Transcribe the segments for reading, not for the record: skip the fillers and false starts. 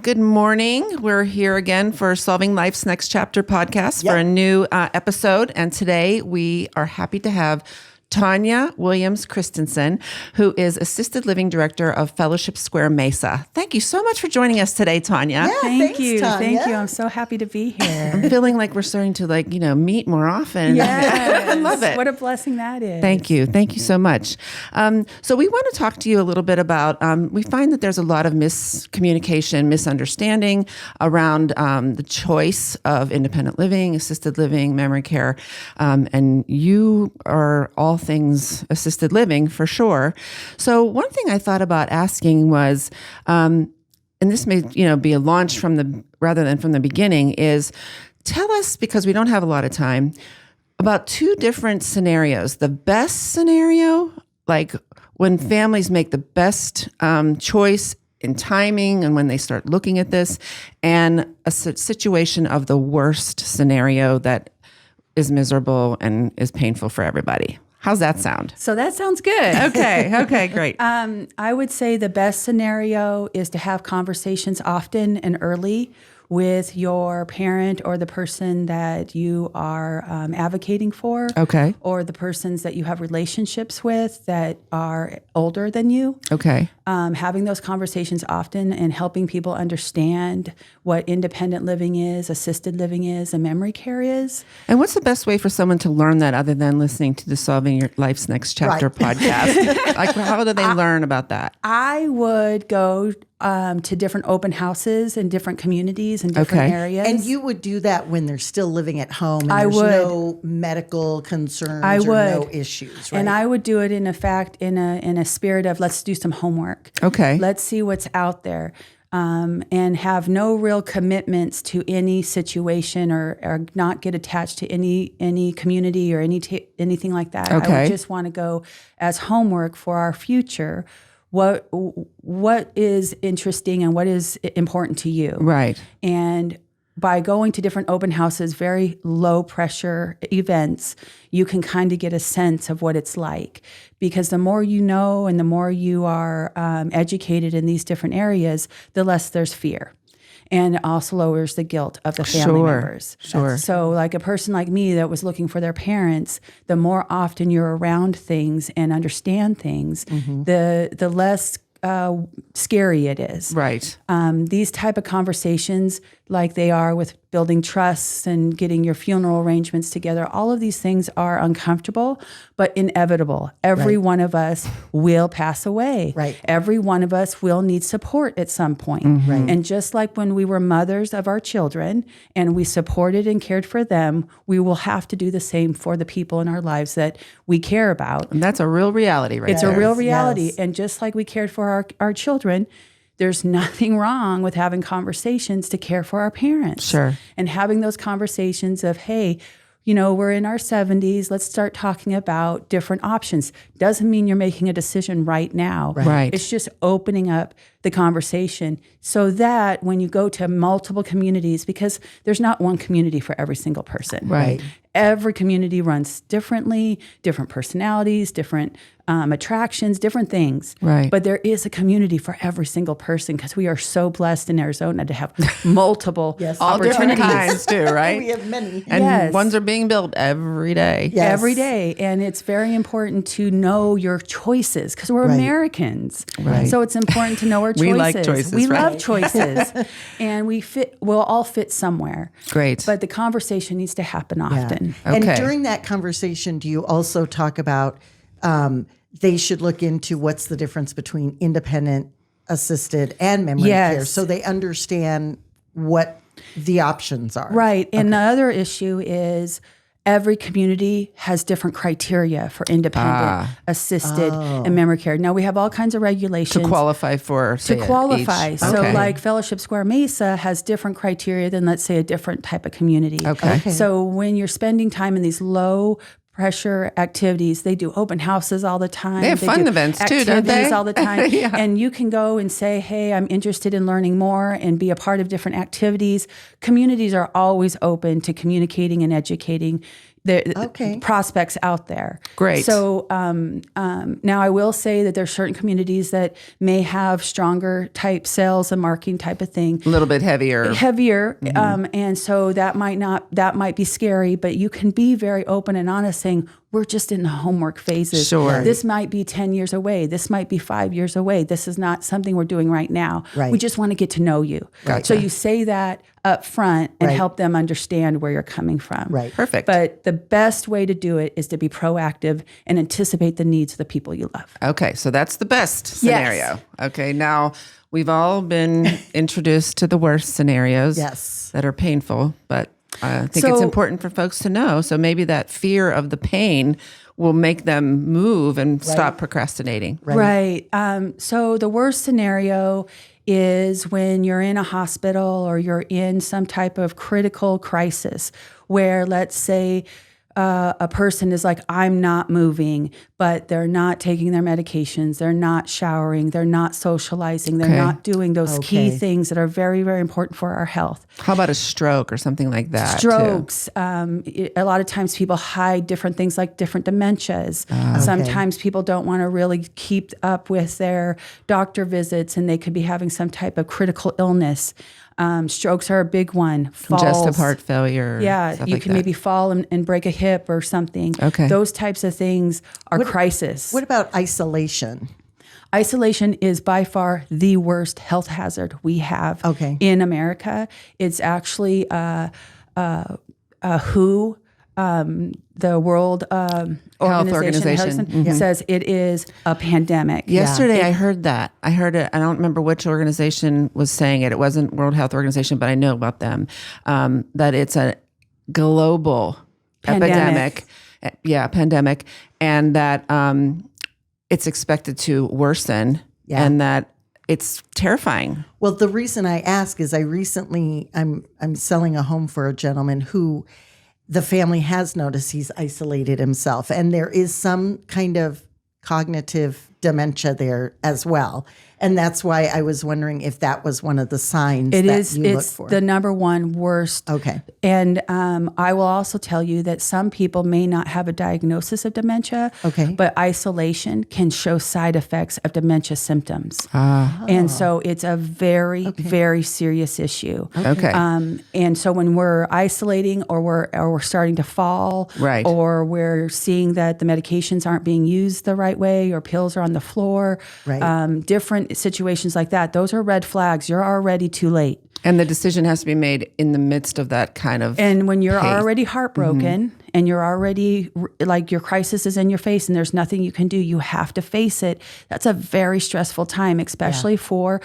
Good morning. We're here again for Solving Life's Next Chapter podcast for a new episode. And today we are happy to have Tawnya Williams-Christensen, who is Assisted Living Director of Fellowship Square Mesa. Thank you so much for joining us today, Tawnya. Yeah, Thank you. Tawnya. Thank you. I'm so happy to be here. I'm feeling like we're starting to meet more often. Yes. I love it. What a blessing that is. Thank you. Thank you so much. So we want to talk to you a little bit about, we find that there's a lot of miscommunication, misunderstanding around the choice of independent living, assisted living, memory care. And you are all things assisted living for sure. So one thing I thought about asking was, and this may be a launch rather than from the beginning, is tell us, because we don't have a lot of time, about two different scenarios. The best scenario, like when families make the best choice in timing and when they start looking at this, and a situation of the worst scenario that is miserable and is painful for everybody. How's that sound? So that sounds good. Okay, great. I would say the best scenario is to have conversations often and early with your parent or the person that you are advocating for. Okay. Or the persons that you have relationships with that are older than you. Okay. Having those conversations often and helping people understand what independent living is, assisted living is, and memory care is. And what's the best way for someone to learn that other than listening to the Solving Your Life's Next Chapter podcast? Like, how do they learn about that? I would go to different open houses in different communities and different areas. And you would do that when they're still living at home and I there's would. no medical concerns or no issues, right? And I would do it in a spirit of let's do some homework. Okay. Let's see what's out there. And have no real commitments to any situation or not get attached to any community or anything like that. Okay. I would just want to go as homework for our future. What is interesting and what is important to you? Right. And by going to different open houses, very low pressure events, you can kind of get a sense of what it's like. Because the more you know and the more you are educated in these different areas, the less there's fear. And it also lowers the guilt of the family members. Sure. So like a person like me that was looking for their parents, the more often you're around things and understand things, the less scary it is. Right. These type of conversations, like they are with building trusts and getting your funeral arrangements together, all of these things are uncomfortable, but inevitable. Every one of us will pass away. Right. Every one of us will need support at some point. Right. And just like when we were mothers of our children and we supported and cared for them, we will have to do the same for the people in our lives that we care about. And that's a real reality, right? It's there. a real reality. Yes. And just like we cared for our children, there's nothing wrong with having conversations to care for our parents. Sure. And having those conversations of, hey, we're in our 70s. Let's start talking about different options. Doesn't mean you're making a decision right now. Right. It's just opening up the conversation so that when you go to multiple communities, because there's not one community for every single person. Right. Every community runs differently, different personalities, different attractions, different things. Right. But there is a community for every single person because we are so blessed in Arizona to have multiple All different opportunities. kinds too, right? We have many. And Yes. ones are being built every day. Yes. Every day. And it's very important to know your choices because we're Americans. Right. So it's important to know our choices. We like choices, We right? love choices. And we'll all fit somewhere. Great. But the conversation needs to happen often. Okay. And during that conversation, do you also talk about they should look into what's the difference between independent, assisted, and memory care so they understand what the options are? Right. And the other issue is every community has different criteria for independent, assisted, and memory care. Now, we have all kinds of regulations. To qualify for, say, To qualify. each. So Okay. like Fellowship Square Mesa has different criteria than, let's say, a different type of community. Okay. So when you're spending time in these low pressure activities, they do open houses all the time. They have fun do events too, don't activities they? all the time. Yeah. And you can go and say, hey, I'm interested in learning more and be a part of different activities. Communities are always open to communicating and educating prospects out there. Great. So now I will say that there's certain communities that may have stronger type sales and marketing type of thing. A little bit heavier. And so that might be scary, but you can be very open and honest saying, we're just in the homework phases. Sure. This might be 10 years away. This might be 5 years away. This is not something we're doing right now. Right. We just want to get to know you. Gotcha. So you say that up front and help them understand where you're coming from. Right. Perfect. But the best way to do it is to be proactive and anticipate the needs of the people you love. Okay, so that's the best scenario. Yes. Okay, now we've all been introduced to the worst scenarios that are painful, but I think it's important for folks to know. So maybe that fear of the pain will make them move and stop procrastinating. Right. So the worst scenario is when you're in a hospital or you're in some type of critical crisis where, let's say, a person is like, I'm not moving, but they're not taking their medications, they're not showering, they're not socializing, they're not doing those key things that are very, very important for our health. How about a stroke or something like that? Strokes. A lot of times people hide different things like different dementias. Sometimes people don't want to really keep up with their doctor visits and they could be having some type of critical illness. Strokes are a big one. Falls. Congestive heart failure. Yeah, you can maybe fall and break a hip or something. Okay. Those types of things are crisis. What about isolation? Isolation is by far the worst health hazard we have in America. It's actually WHO, the World Health Organization says it is a pandemic. Yesterday I heard that. I heard it. I don't remember which organization was saying it. It wasn't World Health Organization, but I know about them. That it's a global epidemic. Pandemic. And that it's expected to worsen and that it's terrifying. Well, the reason I ask is I'm selling a home for a gentleman who the family has noticed he's isolated himself, and there is some kind of cognitive dementia there as well. And that's why I was wondering if that was one of the signs you look for. It's the number one worst. Okay. And I will also tell you that some people may not have a diagnosis of dementia, but isolation can show side effects of dementia symptoms. And so it's a very, very serious issue. Okay. And so when we're isolating or we're starting to fall, or we're seeing that the medications aren't being used the right way or pills are on the floor, different situations like that, those are red flags. You're already too late. And the decision has to be made in the midst of that kind of And when you're pace. already heartbroken and you're already like your crisis is in your face and there's nothing you can do, you have to face it. That's a very stressful time, especially for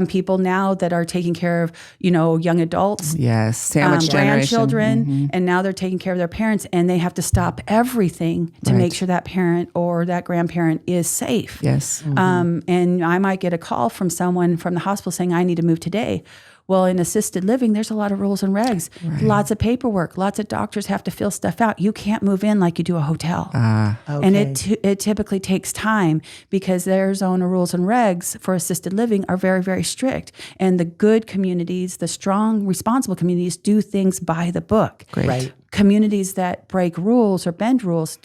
people now that are taking care of, young adults. Yes, sandwich generation. Grandchildren, and now they're taking care of their parents and they have to stop everything to make sure that parent or that grandparent is safe. Yes. And I might get a call from someone from the hospital saying, I need to move today. Well, in assisted living, there's a lot of rules and regs, lots of paperwork, lots of doctors have to fill stuff out. You can't move in like you do a hotel. And it typically takes time because their zone of rules and regs for assisted living are very, very strict. And the good communities, the strong, responsible communities do things by the book. Great. Right. Communities that break rules or bend rules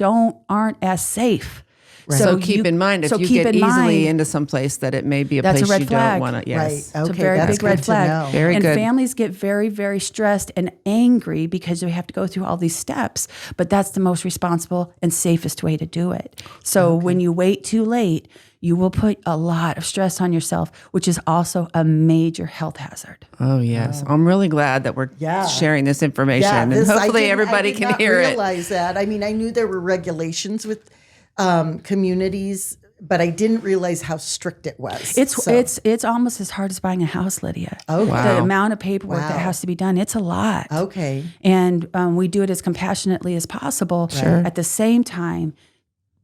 aren't as safe. Right. So keep in mind, if you get easily into some place that it may be a place you don't want to. Yes. Right. It's a very big red flag. Very and good. families get very, very stressed and angry because they have to go through all these steps. But that's the most responsible and safest way to do it. So when you wait too late, you will put a lot of stress on yourself, which is also a major health hazard. Oh, yes. I'm really glad that we're sharing this information. And hopefully everybody can hear it. I did not realize that. I mean, I knew there were regulations with communities, but I didn't realize how strict it was. It's almost as hard as buying a house, Lydia. Oh, wow. The amount of paperwork that has to be done, it's a lot. Okay. And we do it as compassionately as possible. Sure. At the same time,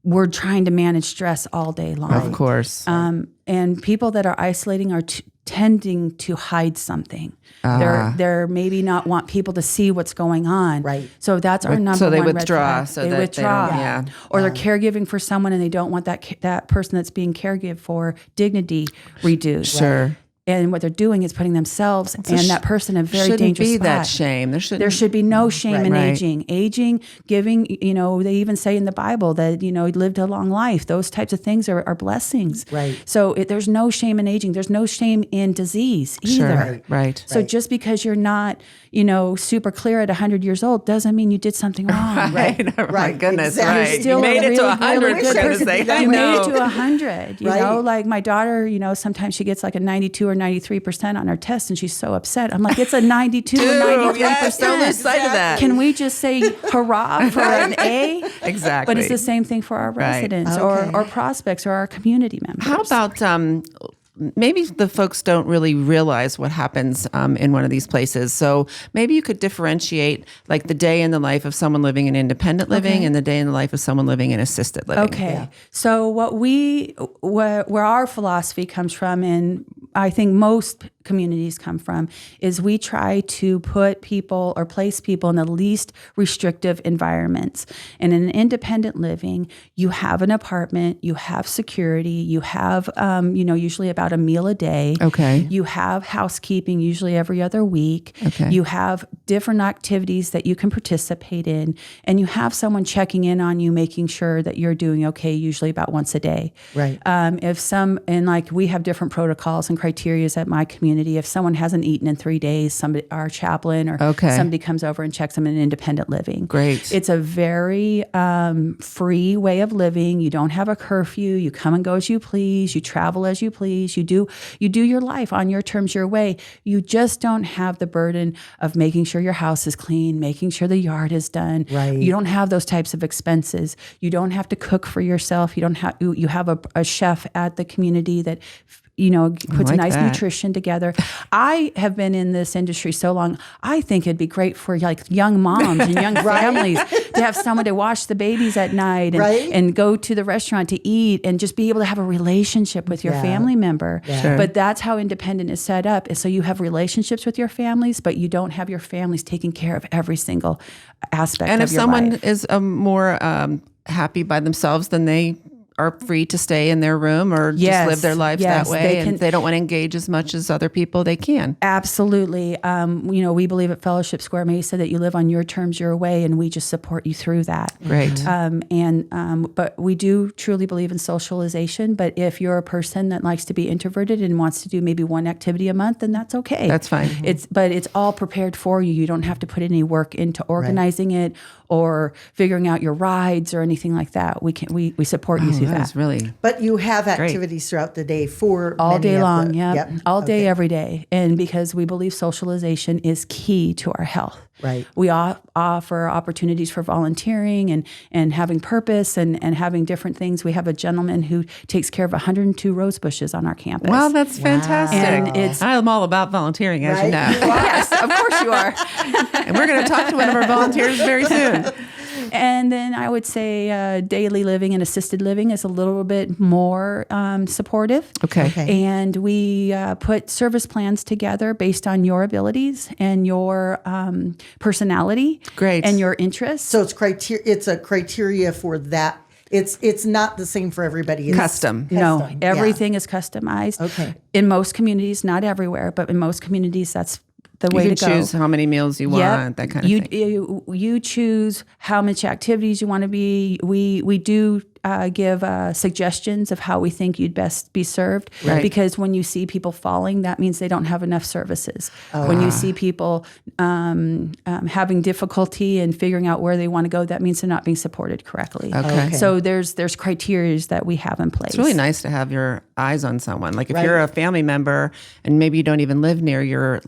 we're trying to manage stress all day long. Of course. And people that are isolating are tending to hide something. They're maybe not want people to see what's going on. Right. So that's our number So they one withdraw. red flag. They withdraw. Or they're caregiving for someone and they don't want that person that's being caregived for dignity reduced. Sure. And what they're doing is putting themselves and that person in a very dangerous shouldn't be spot. that shame. There should be no shame in Right. aging. Aging, giving, they even say in the Bible that, he lived a long life. Those types of things are blessings. Right. So there's no shame in aging. There's no shame in disease either. Right. So just because you're not, super clear at 100 years old doesn't mean you did something wrong. Right. Oh, my goodness. Exactly. Right. You're still You made a it to really, 100, really for good goodness person. sake. I You made know. it to 100. You Right. know, like my daughter, sometimes she gets like a 92 or 93% on her test, and she's so upset. I'm like, it's a 92 or 93%. Yes, don't lose sight of that. Can we just say hurrah for an A? Exactly. But it's the same thing for our residents Okay. or prospects or our community members. How about maybe the folks don't really realize what happens in one of these places. So maybe you could differentiate like the day in the life of someone living in independent living and the day in the life of someone living in assisted living. Okay. So where our philosophy comes from, and I think most communities come from, is we try to put people or place people in the least restrictive environments. And in an independent living, you have an apartment, you have security, you have, usually about a meal a day. Okay. You have housekeeping usually every other week. Okay. You have different activities that you can participate in, and you have someone checking in on you, making sure that you're doing okay, usually about once a day. Right. We have different protocols and criterias at my community. If someone hasn't eaten in 3 days, our chaplain or somebody comes over and checks them in independent living. Great. It's a very free way of living. You don't have a curfew. You come and go as you please. You travel as you please. You do your life on your terms, your way. You just don't have the burden of making sure your house is clean, making sure the yard is done. Right. You don't have those types of expenses. You don't have to cook for yourself. You have a chef at the community that puts like nice that. nutrition together. I have been in this industry so long. I think it'd be great for like young moms and young families to have someone to watch the babies at night and go to the restaurant to eat and just be able to have a relationship with your family member. Yeah. Sure. But that's how independent is set up. So you have relationships with your families, but you don't have your families taking care of every single aspect And of if your someone life. is more happy by themselves, then they are free to stay in their room or just live their lives that way. And if they don't want to engage as much as other people, they can. Absolutely. We believe at Fellowship Square Mesa that you live on your terms, your way, and we just support you through that. Great. But we do truly believe in socialization. But if you're a person that likes to be introverted and wants to do maybe one activity a month, then that's okay. That's fine. But it's all prepared for you. You don't have to put any work into organizing it or figuring out your rides or anything like that. We support you through that. That's really. But you have activities throughout the day for All many day of long, the, yep. All day, every day. And because we believe socialization is key to our health. Right. We offer opportunities for volunteering and having purpose and having different things. We have a gentleman who takes care of 102 rose bushes on our campus. Wow, that's fantastic. And I'm all about volunteering, as you know. Yes, of course you are. And we're going to talk to one of our volunteers very soon. And then I would say daily living and assisted living is a little bit more supportive. Okay. And we put service plans together based on your abilities and your personality. Great. And your interests. So it's a criteria for that. It's not the same for everybody. It's Custom. No, everything is customized. Okay. In most communities, not everywhere, but in most communities, that's the way You to can go. choose how many meals you want, that kind of thing. You choose how much activities you want to be. We do give suggestions of how we think you'd best be served. Right. Because when you see people falling, that means they don't have enough services. When you see people having difficulty in figuring out where they want to go, that means they're not being supported correctly. Okay. So there's criteria that we have in place. It's really nice to have your eyes on someone. Like if you're a family member and maybe you don't even live near your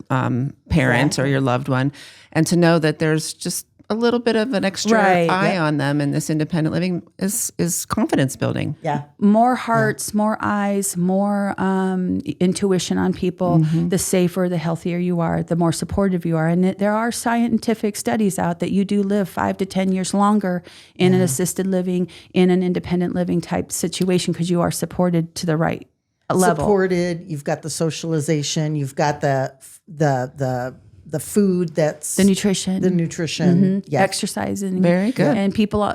parent or your loved one, and to know that there's just a little bit of an extra eye on them in this independent living is confidence building. Yeah. More hearts, more eyes, more intuition on people. The safer, the healthier you are, the more supportive you are. And there are scientific studies out that you do live 5 to 10 years longer in an assisted living, in an independent living type situation because you are supported to the right level. Supported. You've got the socialization. You've got the food that's The nutrition. Yes. Exercising. Very good. And people,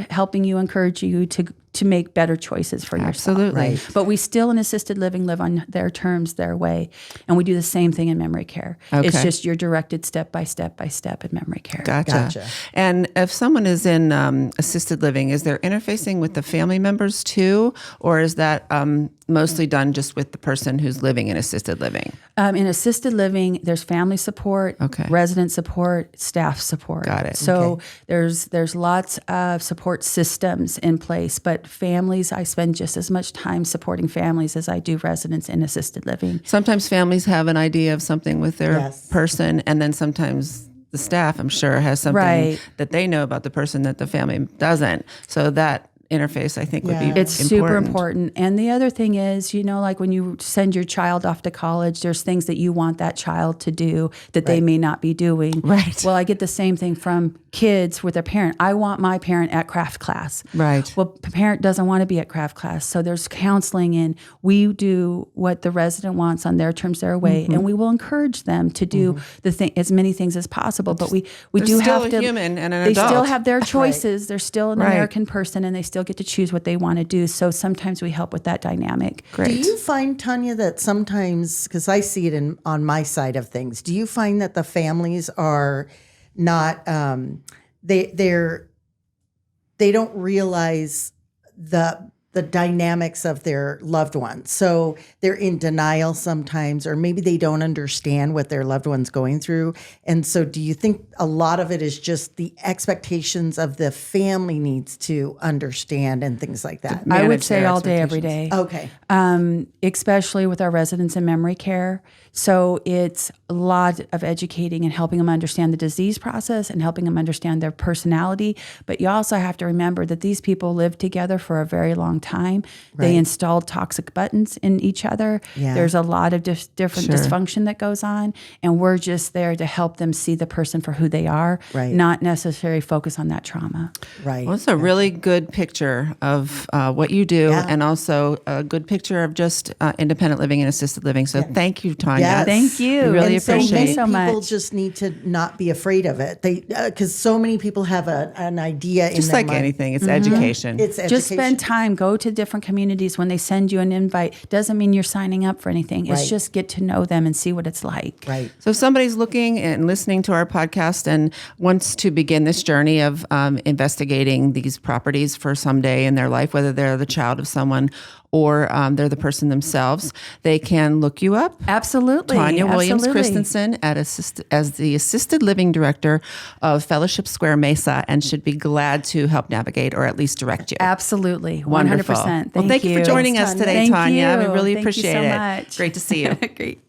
helping you, encourage you to make better choices for yourself. Absolutely. Right. But we still in assisted living live on their terms, their way. And we do the same thing in memory care. Okay. It's just you're directed step by step by step in memory care. Gotcha. And if someone is in assisted living, is there interfacing with the family members too? Or is that mostly done just with the person who's living in assisted living? In assisted living, there's family support, resident support, staff support. Got it. So there's lots of support systems in place, but families, I spend just as much time supporting families as I do residents in assisted living. Sometimes families have an idea of something with their person, and then sometimes the staff, I'm sure, has something that they know about the person that the family doesn't. So that interface, I think, would be It's super important. And the other thing is, like when you send your child off to college, there's things that you want that child to do that they may not be doing. Right. Well, I get the same thing from kids with their parent. I want my parent at craft class. Right. Well, the parent doesn't want to be at craft class. So there's counseling, and we do what the resident wants on their terms, their way. And we will encourage them to do as many things as possible. But we do have to. They're still a human and an they adult. still have their choices. They're still an American person, and they still get to choose what they want to do. So sometimes we help with that dynamic. Great. Do you find, Tawnya, that sometimes, because I see it on my side of things, do you find that the families are not they don't realize the dynamics of their loved ones? So they're in denial sometimes, or maybe they don't understand what their loved one's going through. And so do you think a lot of it is just the expectations of the family needs to understand and things like that? I would say all day, every day. Okay. Especially with our residents in memory care. So it's a lot of educating and helping them understand the disease process and helping them understand their personality. But you also have to remember that these people lived together for a very long time. They installed toxic buttons in each other. Yeah. There's a lot of different dysfunction that goes on. And we're just there to help them see the person for who they are, not necessarily focus on that trauma. Right. Well, it's a really good picture of what you do, and also a good picture of just independent living and assisted living. So thank you, Tawnya. Yes. Thank you. We really And appreciate it so much. People just need to not be afraid of it. They because so many people have an idea in Just their like mind. anything, it's education. It's education. Just spend time. Go to different communities. When they send you an invite, doesn't mean you're signing up for anything. It's just get to know them and see what it's like. Right. So if somebody's looking and listening to our podcast and wants to begin this journey of investigating these properties for someday in their life, whether they're the child of someone or they're the person themselves, they can look you up. Absolutely. Tawnya Williams-Christensen as the Assisted Living Director of Fellowship Square Mesa, and should be glad to help navigate or at least direct you. Absolutely. 100%. Wonderful. Well, thank you for joining us today, Thank Tawnya. you. We really Thank you appreciate so it. much. Great to see you. Great.